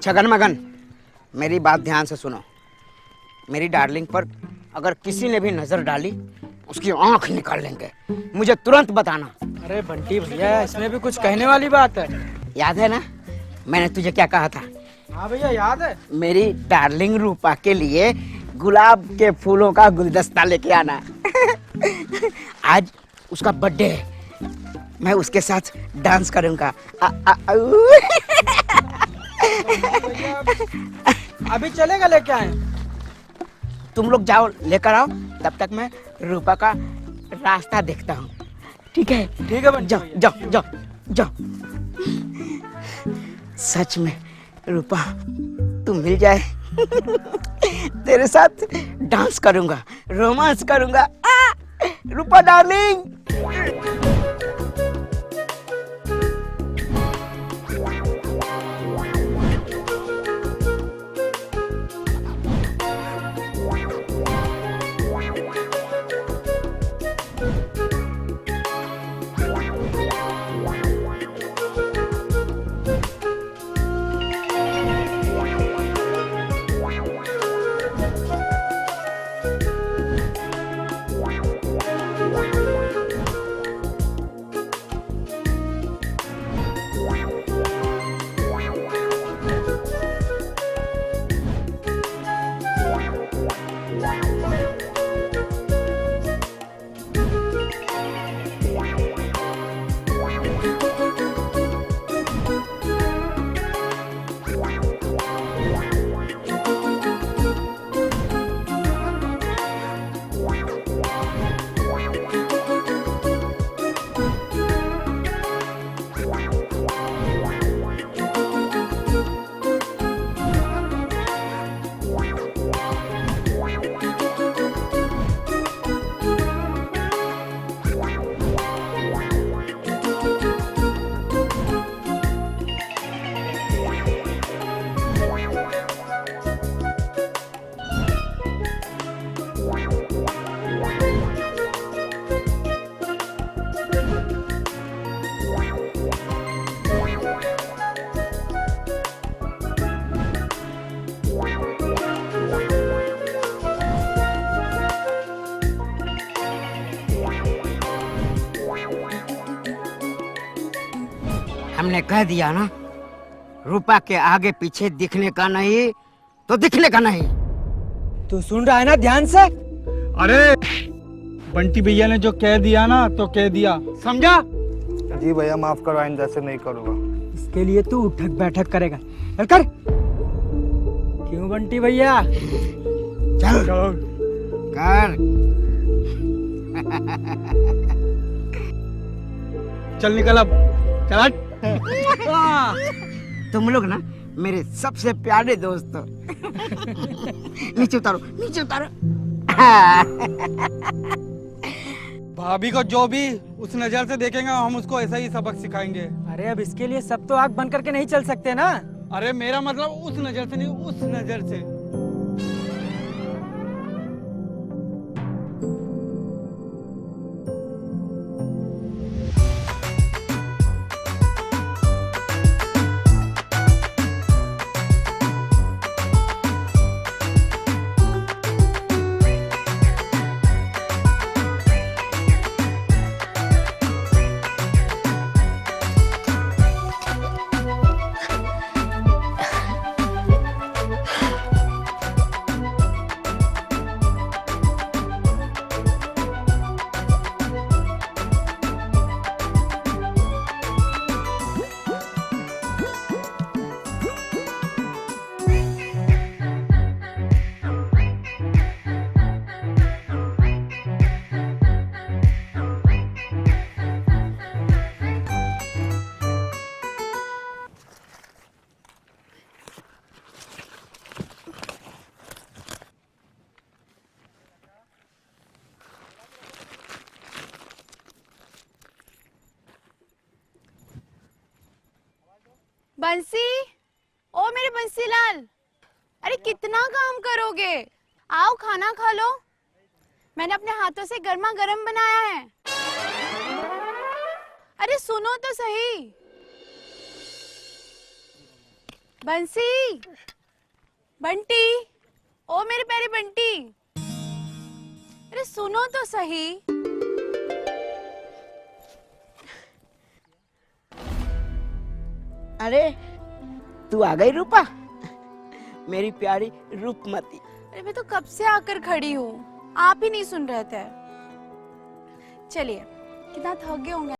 छगन मगन, मेरी बात ध्यान से सुनो। मेरी डार्लिंग पर अगर किसी ने भी नजर डाली उसकी आंख निकाल लेंगे, मुझे तुरंत बताना। अरे बंटी भैया, इसमें भी कुछ कहने वाली बात है। याद है ना मैंने तुझे क्या कहा था? हाँ भैया याद है। मेरी डार्लिंग रूपा के लिए गुलाब के फूलों का गुलदस्ता लेके आना। आज उसका बर्थडे है, मैं उसके साथ डांस करूंगा। अभी चलेगा लेके आए? तुम लोग जाओ लेकर आओ, तब तक मैं रूपा का रास्ता देखता हूँ। ठीक है? ठीक है बंटी जाओ भैया। जाओ जाओ जाओ। सच में रूपा तू मिल जाए तेरे साथ डांस करूंगा, रोमांस करूंगा। रूपा डार्लिंग। हमने कह दिया ना, रूपा के आगे पीछे दिखने का नहीं तो दिखने का नहीं। तू सुन रहा है ना ध्यान से? अरे बंटी भैया ने जो कह दिया ना तो कह दिया, समझा? जी भैया माफ करो, आइंदा से नहीं करूँगा। इसके लिए तू उठक बैठक करेगा, चल कर। क्यों बंटी भैया? चल कर। चल निकल अब, चल हट। तुम लोग ना मेरे सबसे प्यारे दोस्त हो। नीचे उतारो, नीचे उतारो। भाभी को जो भी उस नजर से देखेंगे हम उसको ऐसा ही सबक सिखाएंगे। अरे अब इसके लिए सब तो आग बंद करके नहीं चल सकते ना। अरे मेरा मतलब उस नजर से नहीं, उस नजर से। बंसी, ओ मेरे बंसीलाल, अरे कितना काम करोगे? आओ खाना खा लो, मैंने अपने हाथों से गर्मा गर्म बनाया है। अरे सुनो तो सही। बंसी, बंटी, ओ मेरे प्यारे बंटी, अरे सुनो तो सही। अरे तू आ गई रूपा, मेरी प्यारी रूपमती। अरे मैं तो कब से आकर खड़ी हूँ, आप ही नहीं सुन रहे थे। चलिए, कितना थक गए होंगे।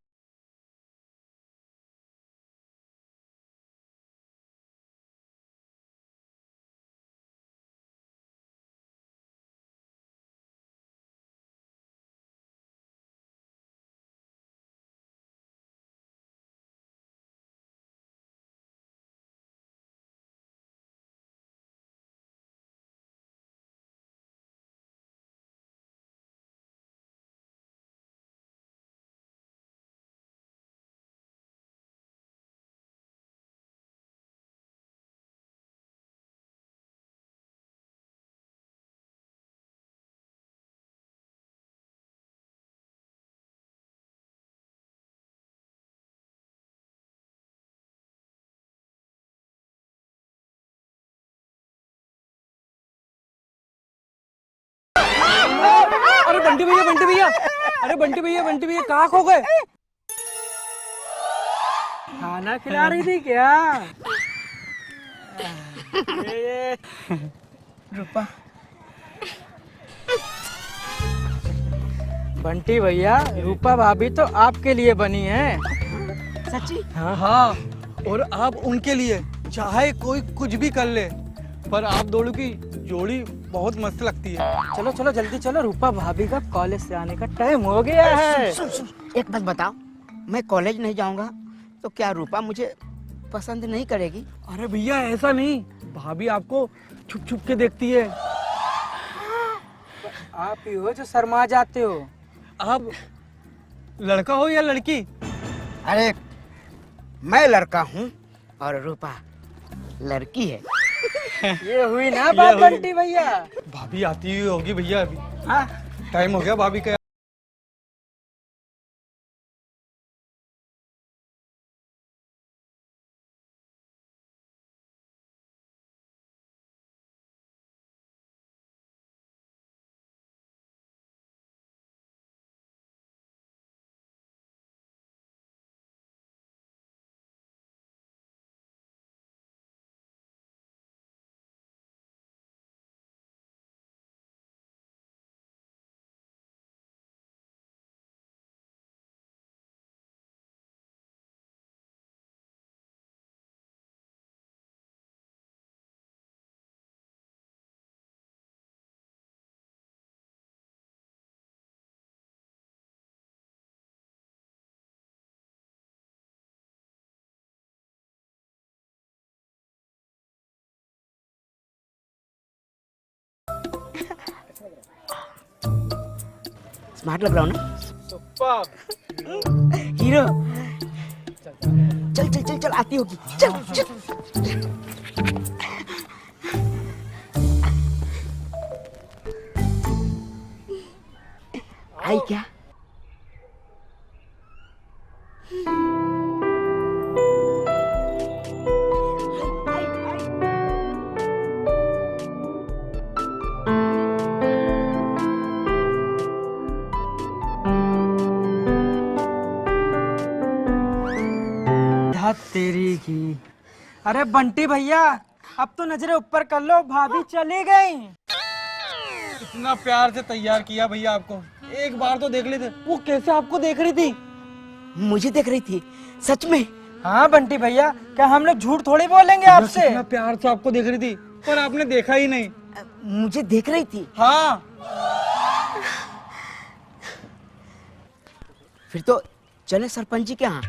अरे बंटी भैया, बंटी भैया, अरे बंटी भैया, बंटी भैया कहाँ खो गए? खाना खिला रही थी क्या? रूपा, बंटी भैया, रूपा भाभी तो आपके लिए बनी है। सच्ची? हाँ, और आप उनके लिए चाहे कोई कुछ भी कर ले, पर आप दोनों की जोड़ी बहुत मस्त लगती है। चलो चलो जल्दी चलो, रूपा भाभी का कॉलेज से आने का टाइम हो गया है। सुन सुन, एक बात बताओ, मैं कॉलेज नहीं जाऊंगा तो क्या रूपा मुझे पसंद नहीं करेगी? अरे भैया ऐसा नहीं, भाभी आपको छुप छुप के देखती है। आप ही हो जो शर्मा जाते हो। आप लड़का हो या लड़की? अरे मैं लड़का हूँ और रूपा लड़की है। ये हुई ना बात बंटी भैया। भाभी आती हुई होगी भैया, अभी हाँ, टाइम हो गया भाभी का। स्मार्ट लग रहा हूँ ना? Super hero. चल चल चल चल, आती होगी, चल चल। आई क्या? तेरी की। अरे बंटी भैया, अब तो नजरें ऊपर कर लो, भाभी चली गई। इतना प्यार से तैयार किया भैया आपको, एक बार तो देख लेते। वो कैसे आपको देख रही थी? मुझे देख रही थी? सच में? हाँ बंटी भैया, क्या हम लोग झूठ थोड़ी बोलेंगे आपसे। इतना प्यार से आपको देख रही थी, पर आपने देखा ही नहीं। मुझे देख रही थी? हाँ। फिर तो चले सरपंच जी के यहाँ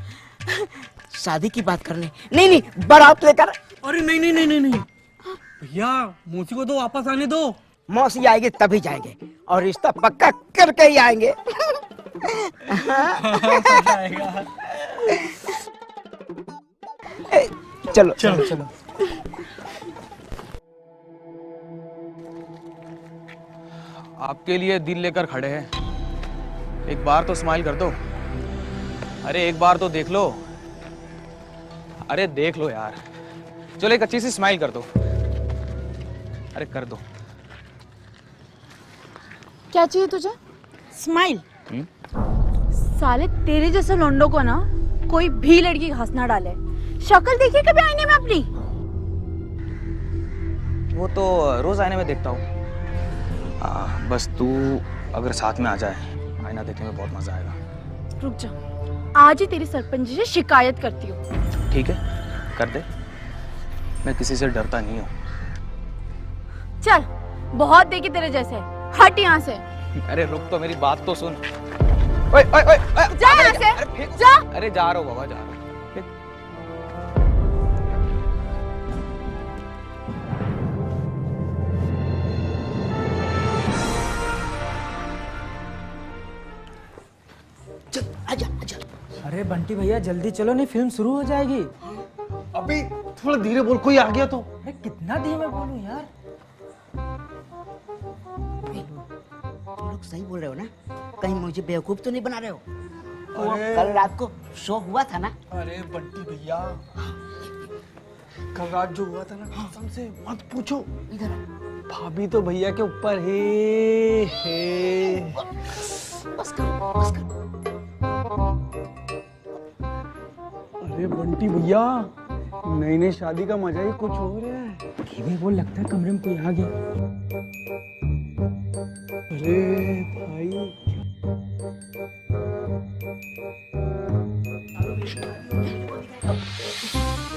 शादी की बात करने। नहीं नहीं, बारात लेकर। अरे नहीं नहीं नहीं नहीं नहीं भैया, मौसी को तो वापस आने दो। मौसी आएगी तभी जाएंगे, और रिश्ता पक्का करके ही आएंगे। चलो चलो चलो। आपके लिए दिल लेकर खड़े हैं, एक बार तो स्माइल कर दो। अरे एक बार तो देख लो, अरे देख लो यार, चलो एक अच्छी सी स्माइल कर दो। अरे कर दो। क्या चाहिए तुझे? स्माइल। साले तेरे जैसे लोंडो को ना कोई भी लड़की घास ना डाले। शक्ल देखी कभी आईने में अपनी? वो तो रोज आईने में देखता हूँ। बस तू अगर साथ में आ जाए, आईना देखने में बहुत मजा आएगा। रुक जा, आज ही तेरी सरपंच जी से शिकायत करती हूँ। ठीक है, कर दे। मैं किसी से डरता नहीं हूँ। चल, बहुत देखी तेरे जैसे। हट यहाँ से। अरे रुक तो, मेरी बात तो सुन। ओए ओए ओए, जा यहाँ से। अरे फेंक। जा। अरे जा रहा हूँ बाबा, जा रहा हूँ। फेंक। चल आजा आजा। अरे बंटी भैया जल्दी चलो, नहीं फिल्म शुरू हो जाएगी। अभी थोड़ा धीरे बोल, कोई आ गया तो। अरे कितना धीमे बोलूं यार। तुम लोग सही बोल रहे हो ना? कहीं मुझे बेवकूफ तो नहीं बना रहे हो? वो अरे। कल रात को शो हुआ था ना? अरे बंटी भैया, कल रात जो हुआ था ना, कसम से मत पूछो। इधर भाभी तो भैया के ऊपर है। बस करो बस करो। अरे बंटी भैया, नई नई शादी का मजा ही कुछ और है। धीमे बोल, लगता है कमरे में कोई आ गया। अरे भाई,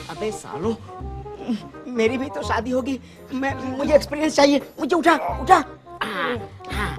अबे सालों, मेरी भी तो शादी होगी। मुझे एक्सपीरियंस चाहिए। मुझे उठा उठा। हाँ, हाँ।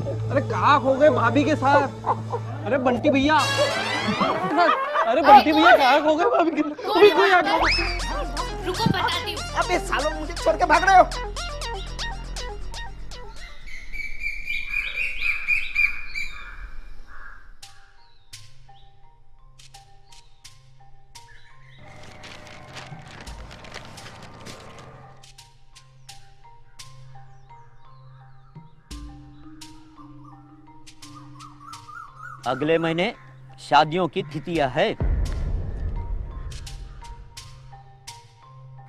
अरे कहाँ खो गए भाभी के साथ? अरे बंटी भैया, अरे बंटी भैया कहाँ खो गए भाभी के साथ? अभी कोई आ गया। रुको बताती हूँ। अबे सालों, मुझे छोड़ के भाग रहे हो? अगले महीने शादियों की तिथियां है।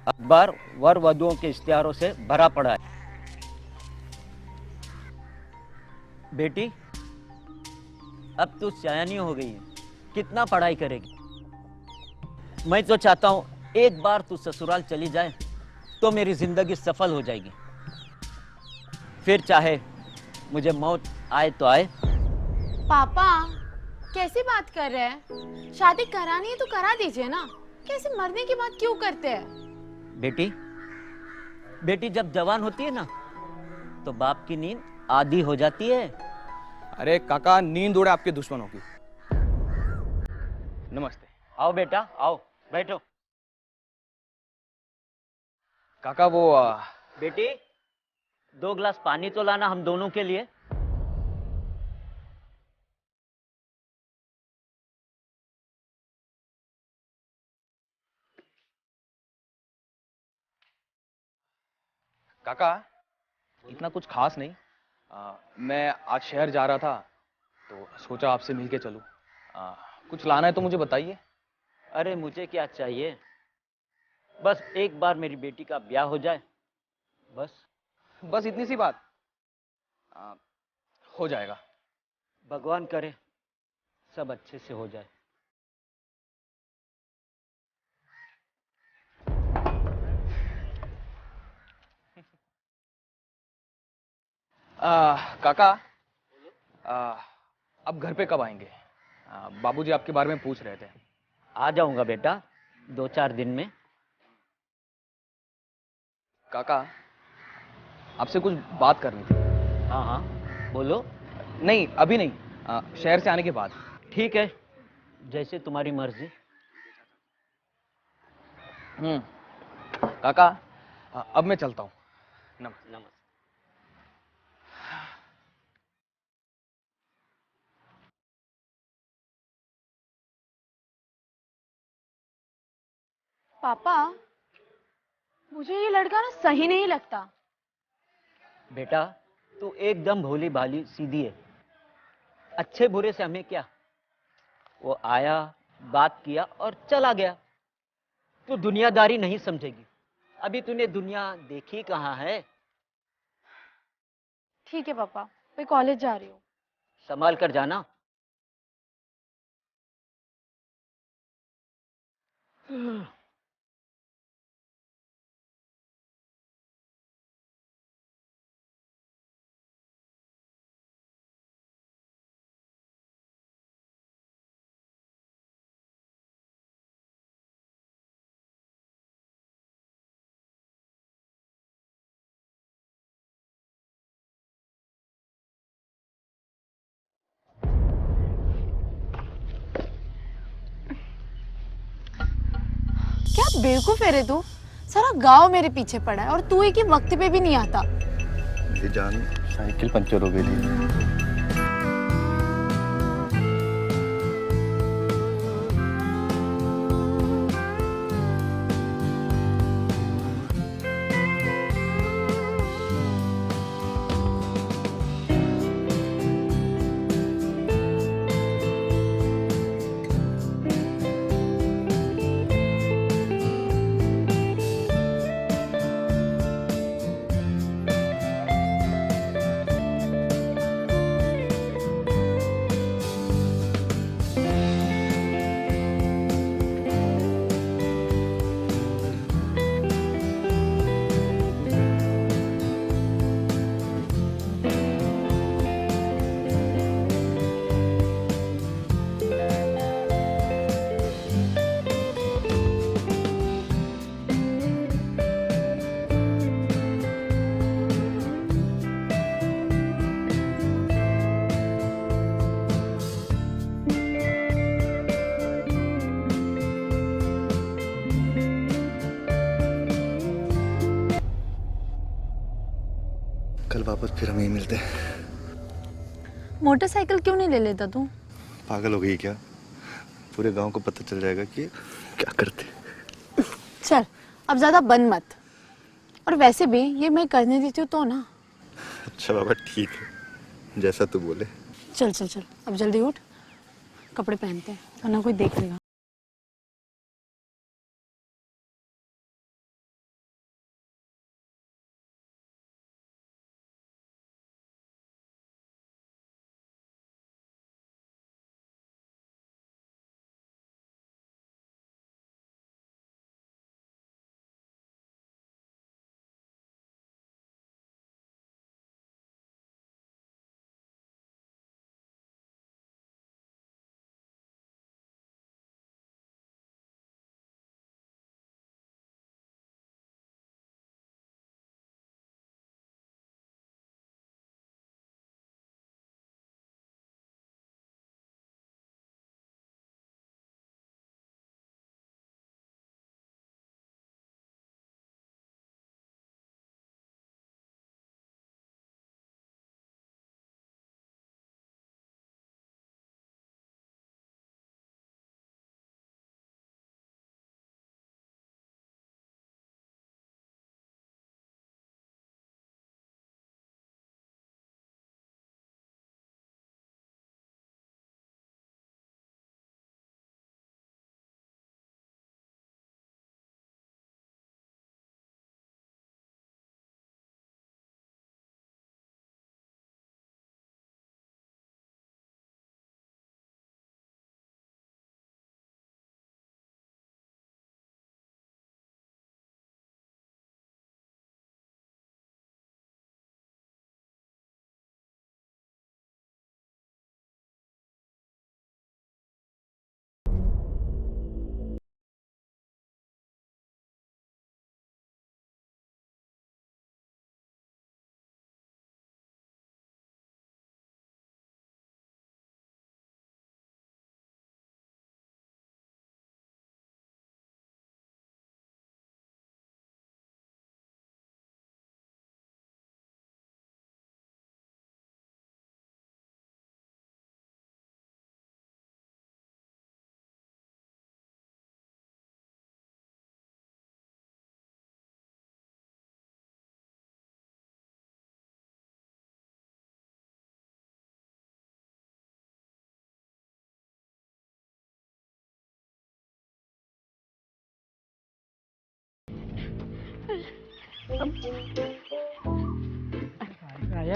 अखबार वर वधुओं के इश्तिहारों से भरा पड़ा है। बेटी, अब तू सयानी हो गई है, कितना पढ़ाई करेगी? मैं तो चाहता हूं एक बार तू ससुराल चली जाए तो मेरी जिंदगी सफल हो जाएगी। फिर चाहे मुझे मौत आए तो आए। पापा कैसी बात कर रहे हैं? शादी करानी है तो करा दीजिए ना, कैसे मरने की बात क्यों करते हैं? बेटी जब जवान होती है ना तो बाप की नींद आधी हो जाती है। अरे काका, नींद उड़े आपके दुश्मनों की। नमस्ते। आओ बेटा, आओ बैठो। काका वो बेटी 2 गिलास पानी तो लाना हम दोनों के लिए। काका, इतना कुछ खास नहीं। मैं आज शहर जा रहा था तो सोचा आपसे मिलके चलूं। कुछ लाना है तो मुझे बताइए। अरे मुझे क्या चाहिए, बस एक बार मेरी बेटी का ब्याह हो जाए, बस इतनी सी बात। हो जाएगा। भगवान करे सब अच्छे से हो जाए। काका, अब घर पे कब आएंगे? बाबूजी आपके बारे में पूछ रहे थे। आ जाऊंगा बेटा 2-4 दिन में। काका, आपसे कुछ बात करनी थी। हाँ हाँ बोलो। नहीं, अभी नहीं, शहर से आने के बाद। ठीक है, जैसे तुम्हारी मर्जी। काका, अब मैं चलता हूँ। नमस्ते। पापा मुझे ये लड़का ना सही नहीं लगता। बेटा तू एकदम भोली भाली सीधी है, अच्छे बुरे से हमें क्या। वो आया, बात किया और चला गया। तू दुनियादारी नहीं समझेगी, अभी तूने दुनिया देखी कहाँ है। ठीक है पापा, मैं कॉलेज जा रही हूँ। संभाल कर जाना। क्या बेवकूफ है रे तू, सारा गांव मेरे पीछे पड़ा है और तू एक ही वक्त पे भी नहीं आता। ये जान, साइकिल पंचर हो गई थी। कल वापस फिर हम यहीं मिलते हैं। मोटरसाइकिल क्यों नहीं ले लेता तू? पागल हो गई क्या? पूरे गांव को पता चल जाएगा कि क्या करते। चल अब ज्यादा बन मत। और वैसे भी ये मैं करने देती हूँ तो ना। अच्छा बाबा ठीक है, जैसा तू बोले। चल चल चल अब जल्दी उठ, कपड़े पहनते हैं वरना कोई देख लेगा।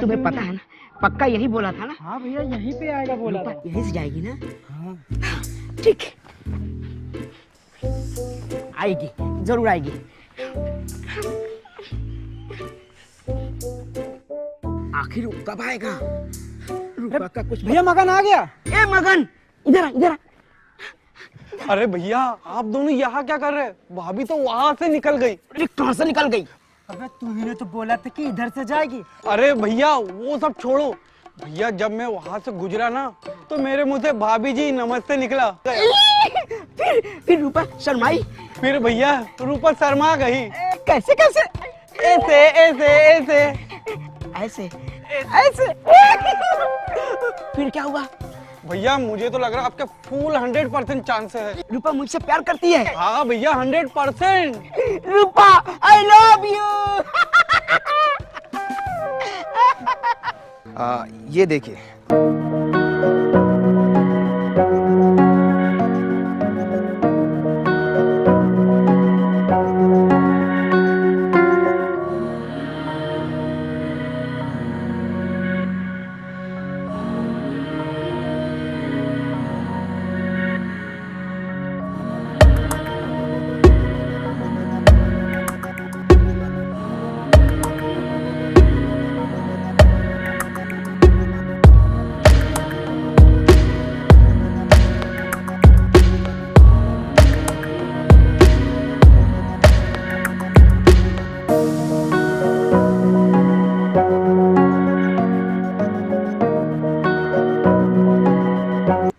तुम्हें पता है ना, पक्का यही बोला था ना। हाँ भैया यहीं पे आएगा बोला था। यहीं से जाएगी ना? हाँ। ठीक, आएगी, जरूर आएगी। आखिर वो कब आएगा? रूपा का कुछ भैया मगन आ गया। ए मगन, इधर आ, इधर आ। अरे भैया आप दोनों यहाँ क्या कर रहे हैं? भाभी तो वहां से निकल गई। अरे कहाँ से निकल गई? अबे तूने तो बोला था कि इधर से जाएगी। अरे भैया वो सब छोड़ो। भैया जब मैं वहां से गुजरा ना तो मेरे मुंह से भाभी जी नमस्ते निकला। फिर रूपा शर्माई। फिर भैया रूपा शर्मा गई। कैसे कैसे? ऐसे ऐसे ऐसे ऐसे ऐसे। फिर क्या हुआ? भैया मुझे तो लग रहा है आपके फुल 100% चांस है। रूपा मुझसे प्यार करती है। हाँ भैया 100%। रूपा आई लव यू। ये देखिए।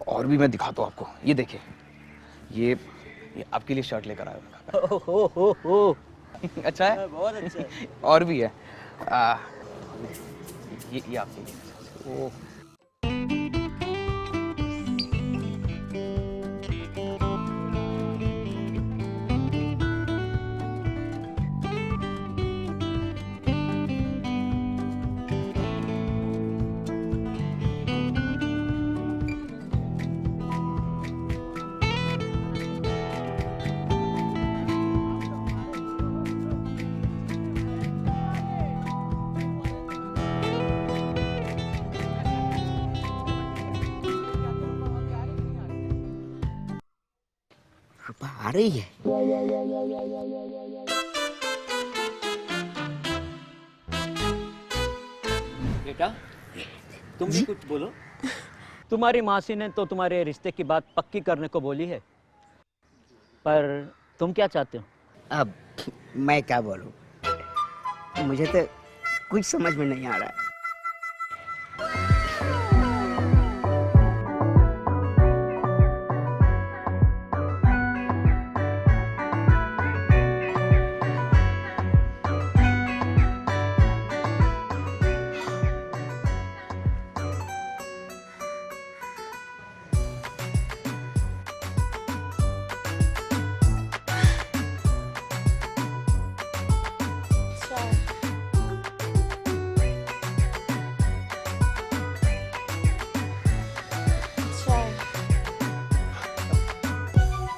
और भी मैं दिखाता हूँ आपको, ये देखिए, ये आपके लिए शर्ट लेकर आया हूँ। अच्छा है? बहुत अच्छा है। और भी है। ये आपके लिए। ओह, रूपा आ रही है। बेटा तुम भी कुछ बोलो। तुम्हारी मासी ने तो तुम्हारे रिश्ते की बात पक्की करने को बोली है, पर तुम क्या चाहते हो? अब मैं क्या बोलूं, मुझे तो कुछ समझ में नहीं आ रहा है।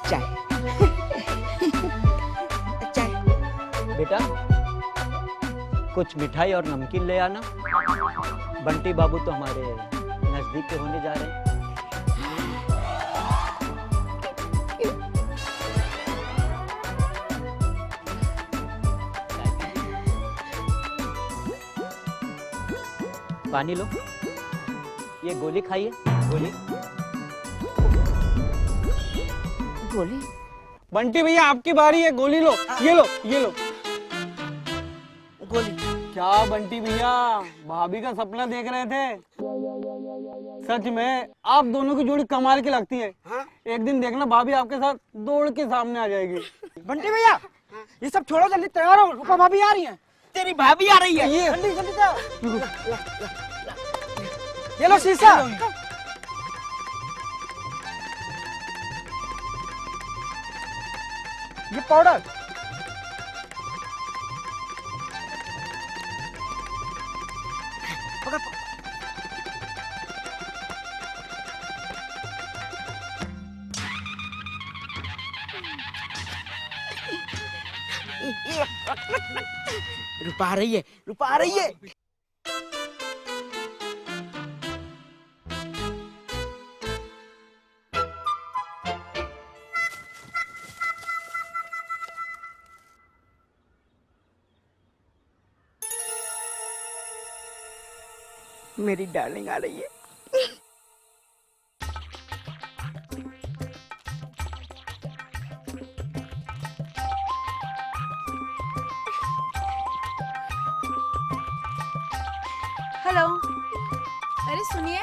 चाय चाय। बेटा कुछ मिठाई और नमकीन ले आना। बंटी बाबू तो हमारे नजदीक के होने जा रहे हैं। पानी लो, ये गोली खाइए। गोली गोली? बंटी भैया आपकी बारी है, गोली लो। ये लो ये लो। गोली? क्या बंटी भैया भाभी का सपना देख रहे थे? सच में आप दोनों की जोड़ी कमाल की लगती है। एक दिन देखना भाभी आपके साथ दौड़ के सामने आ जाएगी। बंटी भैया ये सब छोड़ो, जल्दी तैयार हो, रूपा भाभी आ रही है। तेरी भाभी आ रही है। ये जल्दी जल्दी तैयार। ये लो शीशा। ये पाउडर। रूपा आ रही है, रूपा आ रही है। मेरी डार्लिंग आ रही है। हेलो, अरे सुनिए।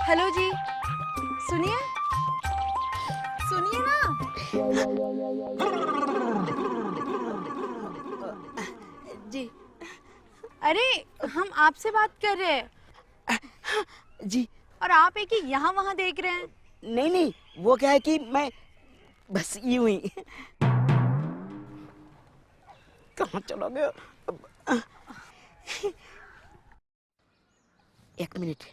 हेलो जी, सुनिए सुनिए ना। जी, अरे हम आपसे बात कर रहे हैं जी। और आप एक ही यहाँ वहाँ देख रहे हैं। नहीं नहीं, वो क्या है कि मैं बस यूं ही। कहाँ चलोगे? एक मिनट।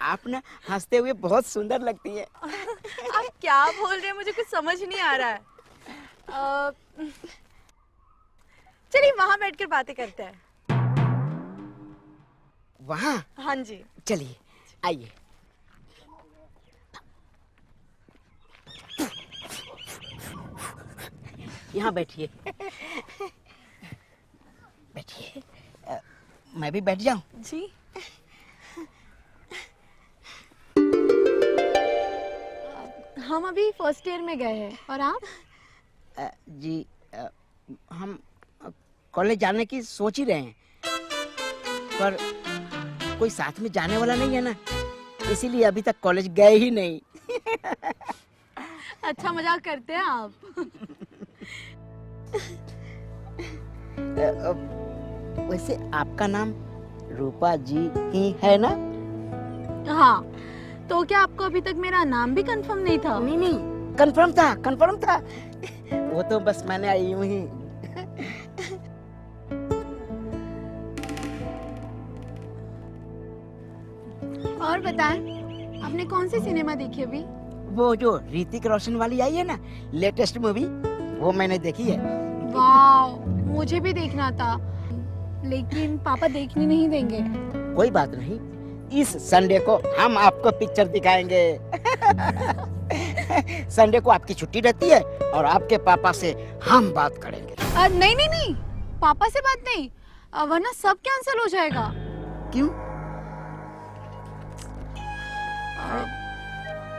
आप ना हंसते हुए बहुत सुंदर लगती है। आप क्या बोल रहे हैं, मुझे कुछ समझ नहीं आ रहा है। चलिए वहां बैठकर बातें करते हैं। वहाँ? हाँ जी चलिए आइए। यहाँ बैठिए। बैठिए। मैं भी बैठ जाऊं? जी। हम अभी फर्स्ट ईयर में गए हैं। और आप? जी हम कॉलेज जाने की सोच ही रहे हैं, पर कोई साथ में जाने वाला नहीं है ना। इसीलिए अभी तक कॉलेज गए ही नहीं। अच्छा मजाक करते हैं आप। वैसे आपका नाम रूपा जी ही है ना? हाँ, तो क्या आपको अभी तक मेरा नाम भी कंफर्म नहीं था? नहीं नहीं, कंफर्म था, कंफर्म था। वो तो बस मैंने यूं ही। और बताएं, आपने कौन सी सिनेमा देखी अभी? वो जो ऋतिक रोशन वाली आई है ना, लेटेस्ट मूवी, वो मैंने देखी है। वाह, मुझे भी देखना था, लेकिन पापा देखने नहीं देंगे। कोई बात नहीं, इस संडे को हम आपको पिक्चर दिखाएंगे। संडे को आपकी छुट्टी रहती है और आपके पापा से हम बात करेंगे। नहीं नहीं नहीं, पापा से बात नहीं, वरना सब कैंसिल हो जाएगा। क्यों?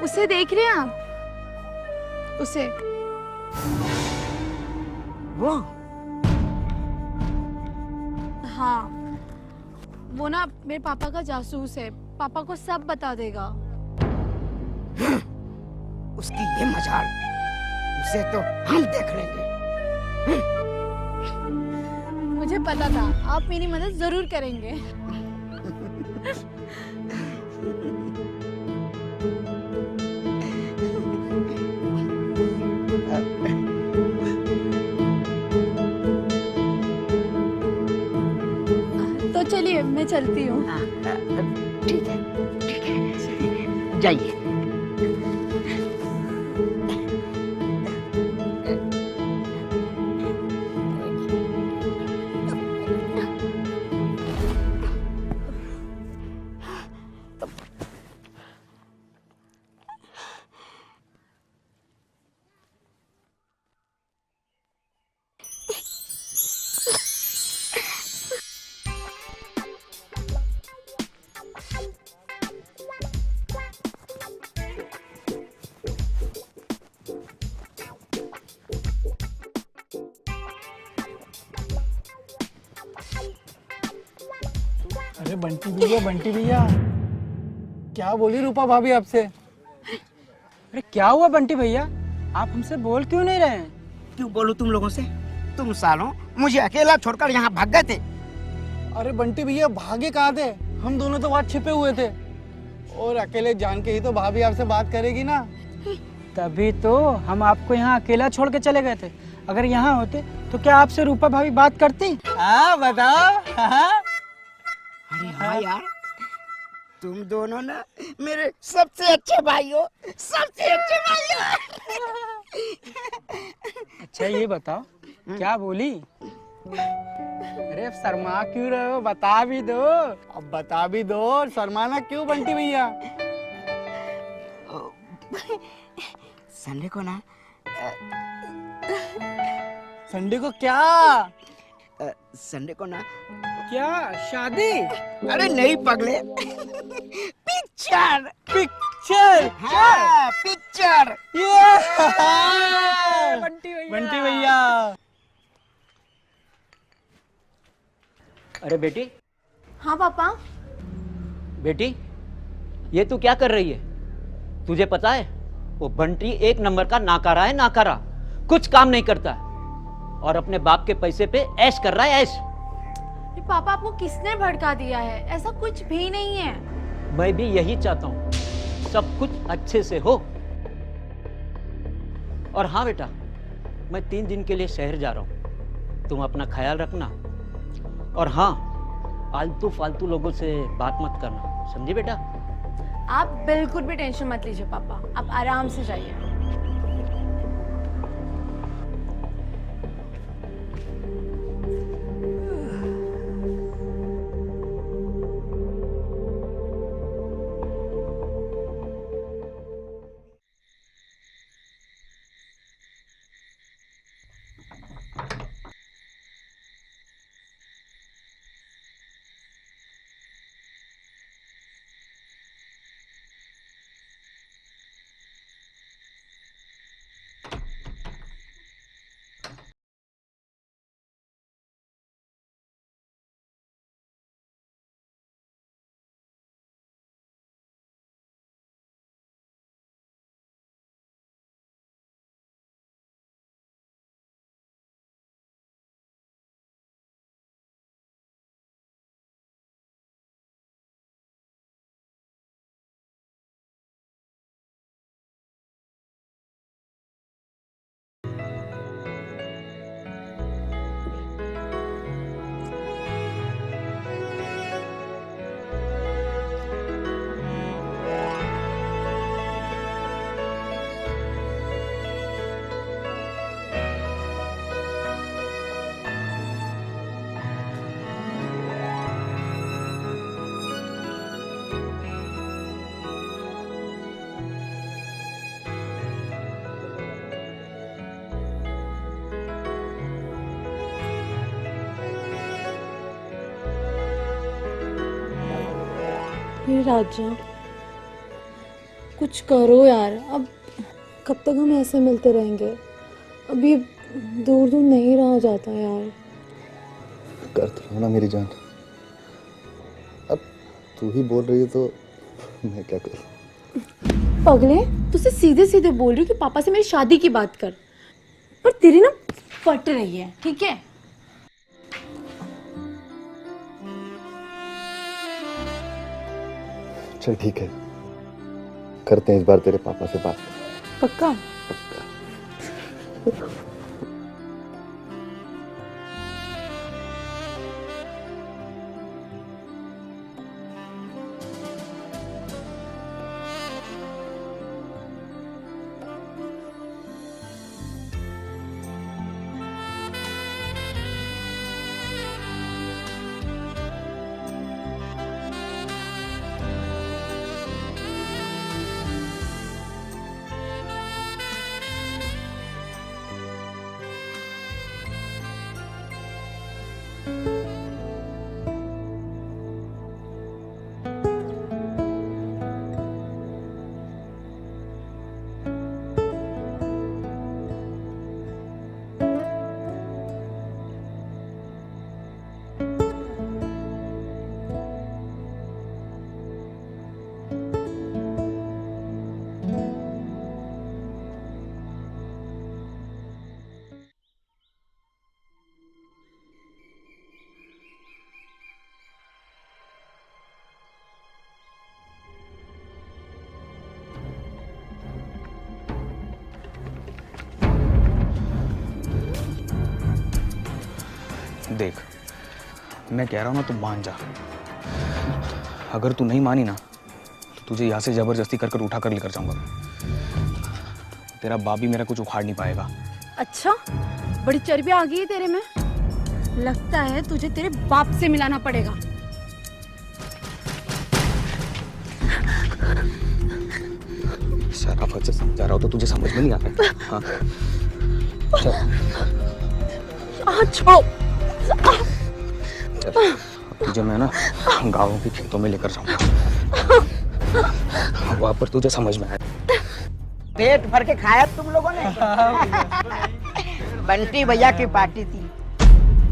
उसे देख रहे हैं आप? उसे। वो? हाँ, वो ना मेरे पापा का जासूस है, पापा को सब बता देगा। उसकी ये मजाल, उसे तो हम देख लेंगे। मुझे पता था आप मेरी मदद जरूर करेंगे। तो चलिए मैं चलती हूँ। ठीक है, ठीक है, जाइए। अरे बंटी भैया, क्या बोली रूपा भाभी आपसे? अरे क्या हुआ बंटी भैया, आप हमसे बोल क्यों नहीं रहे हैं? क्यों बोलूं तुम लोगों से? तुम सालों मुझे अकेला छोड़कर यहाँ भाग गए थे। अरे बंटी भैया भागे कहाँ थे, हम दोनों तो वहाँ छिपे हुए थे, और अकेले जान के ही तो भाभी आपसे बात करेगी ना। तभी तो हम आपको यहाँ अकेला छोड़ के चले गए थे। अगर यहाँ होते तो क्या आपसे रूपा भाभी बात करती? हाँ बताओ। हाँ? अरे हाँ यार, तुम दोनों ना मेरे सबसे अच्छे भाई हो, सबसे अच्छे भाई हो। अच्छा ये बताओ, क्या बोली? अरे अब शर्मा क्यों रहे हो, बता भी दो। अब बता भी दो, शर्माना क्यों बंटी भैया? संडे को ना, संडे को क्या? संडे को ना, क्या शादी? अरे नहीं पगले, पिक्चर। पिक्चर? हाँ, पिक्चर। ये बंटी बंटी भैया। अरे बेटी, हाँ पापा। बेटी, ये तू क्या कर रही है? तुझे पता है वो बंटी एक नंबर का नाकारा है, नाकारा। कुछ काम नहीं करता और अपने बाप के पैसे पे ऐश कर रहा है, ऐश। पापा आपको किसने भड़का दिया है? ऐसा कुछ भी नहीं है। मैं भी यही चाहता हूँ, सब कुछ अच्छे से हो। और हाँ बेटा, मैं 3 दिन के लिए शहर जा रहा हूँ, तुम अपना ख्याल रखना। और हाँ, आलतू फालतू लोगों से बात मत करना, समझी बेटा? आप बिल्कुल भी टेंशन मत लीजिए पापा, आप आराम से जाइए। हे राजा, कुछ करो यार। अब कब तक हम ऐसे मिलते रहेंगे? अब ये दूर दूर नहीं रहा जाता यार। कर तो लो ना मेरी जान, अब तू ही बोल रही है तो मैं क्या करूं? पगले, तुझसे सीधे सीधे बोल रही हूँ कि पापा से मेरी शादी की बात कर, पर तेरी ना फट रही है, ठीक है? चल ठीक है, करते हैं इस बार तेरे पापा से बात। पक्का? देख, मैं कह रहा हूँ ना, तू मान जा। अगर तू नहीं मानी ना तो तुझे यहाँ से जबरदस्ती कर उठा कर लेकर जाऊंगा। तेरा बाप भी मेरा कुछ उखाड़ नहीं पाएगा। अच्छा, बड़ी चर्बी आ गई है तेरे में। लगता है तुझे तेरे बाप से मिलाना पड़ेगा। शराफत से समझा रहा हो तो तुझे समझ में नहीं आ रहा है। हाँ, चल। छोड़ो। चल, तुझे मैं ना गाँव के खेतों में लेकर जाऊंगा, वहां पर तुझे समझ में आए। पेट भर के खाया तुम लोगों ने। बंटी भैया की पार्टी थी,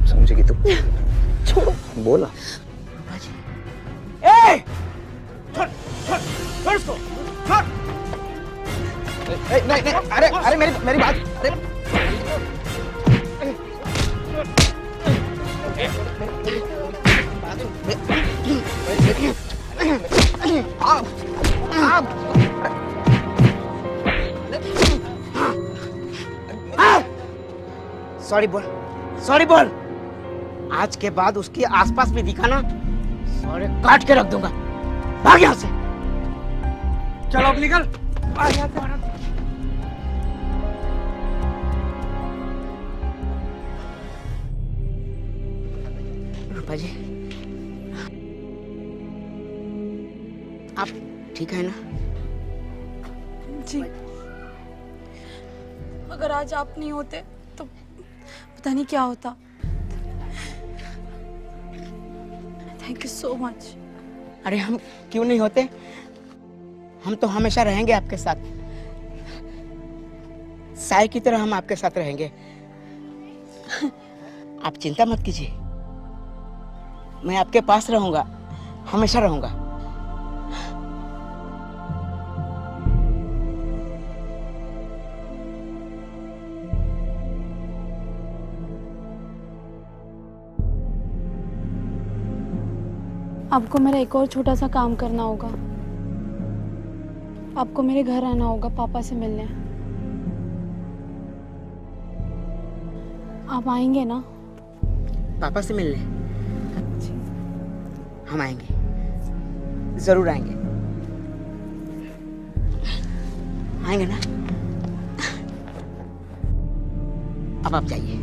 समझेगी तू? छोड़ो। बोला। ए! छोड़, छोड़, छोड़ इसको, छोड़। नहीं नहीं, अरे अरे मेरी बात, अरे सॉरी बोल, सॉरी बोल। आज के बाद उसके आसपास भी दिखा ना, सारे काट के रख दूंगा। भाग यहाँ से। चलो अब निकल। रूपा जी, आप ठीक है ना? जी, अगर आज आप नहीं होते तो पता नहीं क्या होता। Thank you so much. अरे हम क्यों नहीं होते? हम तो हमेशा रहेंगे आपके साथ। साय की तरह हम आपके साथ रहेंगे। आप चिंता मत कीजिए, मैं आपके पास रहूंगा, हमेशा रहूंगा। आपको मेरा एक और छोटा सा काम करना होगा। आपको मेरे घर आना होगा पापा से मिलने। आप आएंगे ना? पापा से मिलने? हम आएंगे, जरूर आएंगे। आएंगे ना? अब आप जाइए।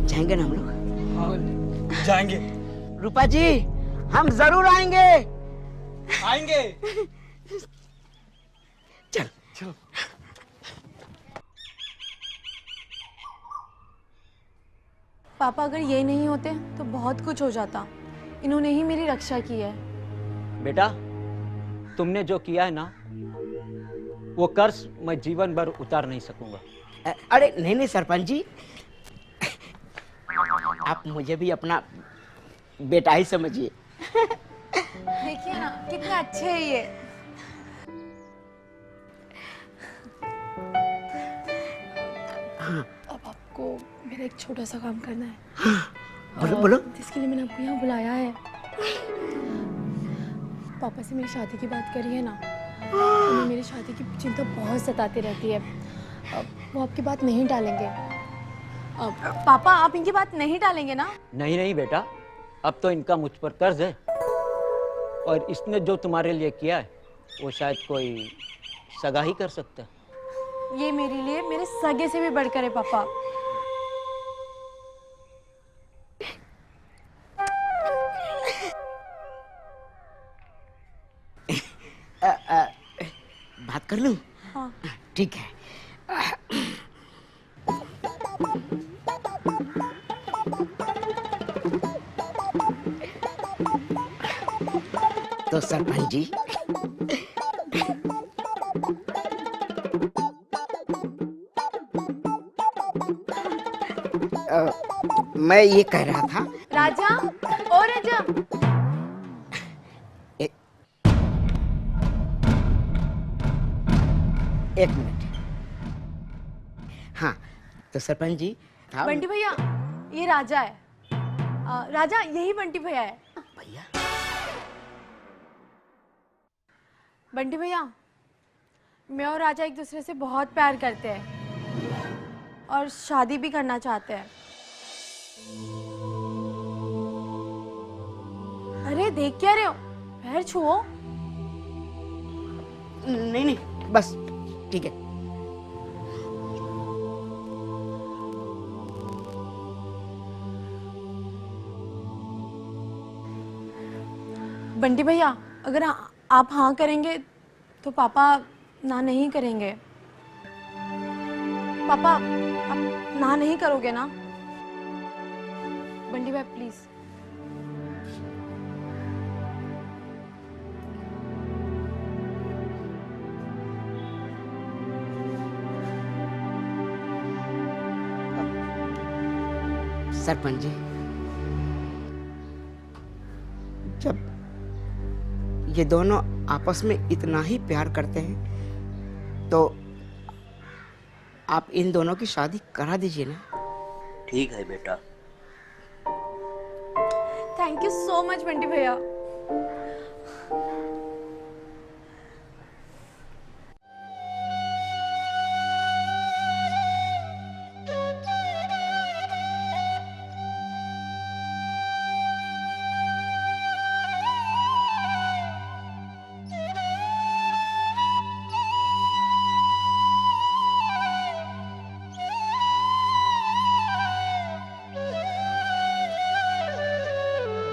जाएंगे ना हम लोग? हाँ, जाएंगे। रूपा जी, हम जरूर आएंगे। आएंगे। चल चलो। पापा अगर ये नहीं होते तो बहुत कुछ हो जाता। इन्होंने ही मेरी रक्षा की है। बेटा, तुमने जो किया है ना, वो कर्ज मैं जीवन भर उतार नहीं सकूंगा। अरे नहीं नहीं सरपंच जी, आप मुझे भी अपना बेटा ही समझिए। देखिए ना कितने अच्छे हैं ये। अब आपको मेरा एक छोटा सा काम करना है। बोलो बोलो। जिसके लिए मैंने आपको यहाँ बुलाया है। पापा से मेरी शादी की बात करी है ना, उन्हें मेरी शादी की चिंता बहुत सताती रहती है। वो आपकी बात नहीं टालेंगे। पापा आप इनकी बात नहीं टालेंगे ना? नहीं नहीं बेटा, अब तो इनका मुझ पर कर्ज है, और इसने जो तुम्हारे लिए किया है वो शायद कोई सगा ही कर सकता है। ये मेरे लिए मेरे सगे से भी बढ़कर है पापा। बात कर लूं? हाँ। ठीक है। तो सरपंच जी, मैं ये कह रहा था। राजा, ओ राजा। एक मिनट। हाँ तो सरपंच जी, बंटी भैया, ये राजा है। राजा यही बंटी भैया है। भैया, बंटी भैया, मैं और राजा एक दूसरे से बहुत प्यार करते हैं और शादी भी करना चाहते हैं। अरे देख क्या रहे हो, पैर छुओ। नहीं नहीं बस ठीक है। बंटी भैया, अगर आप हाँ करेंगे तो पापा ना नहीं करेंगे। पापा आप ना नहीं करोगे ना? बंटी भाई प्लीज। सरपंच जी, जब ये दोनों आपस में इतना ही प्यार करते हैं तो आप इन दोनों की शादी करा दीजिए ना। ठीक है बेटा। Thank you so much Bunty भैया।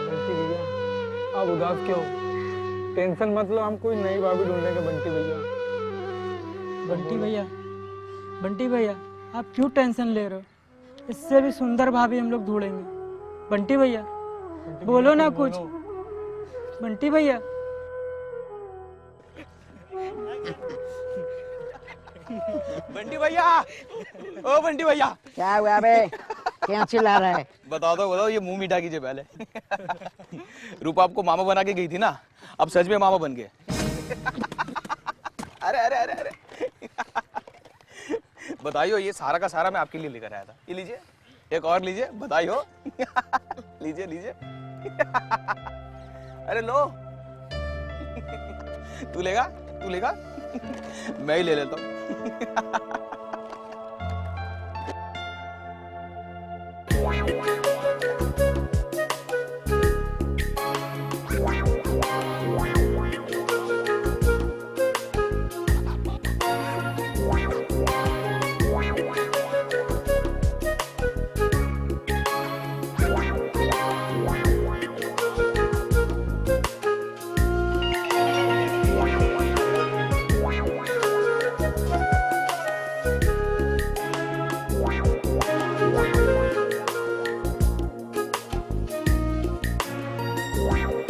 बंटी भैया, आप उदास क्यों? टेंशन मत लो, हम कोई नई भाभी ढूंढेंगे बंटी भैया। बंटी भैया, बंटी भैया, आप क्यों टेंशन ले रहे हो? इससे भी सुंदर भाभी हम लोग ढूंढेंगे। बंटी भैया बोलो ना कुछ। बंटी भैया, बंटी भैया, ओ बंटी भैया, क्या हुआ बे? क्या चिल्ला रहा है? बताओ, ये मुंह मीठा कीजिए पहले। रूपा आपको मामा बना के गई थी ना, अब सच में मामा बन गए। अरे अरे अरे अरे, बताइयो, ये सारा का सारा मैं आपके लिए लेकर आया था। ये लीजिए, एक और लीजिए, बताइयो। लीजिए लीजिए। अरे लो। तू लेगा? मैं ही ले लेता हूँ। है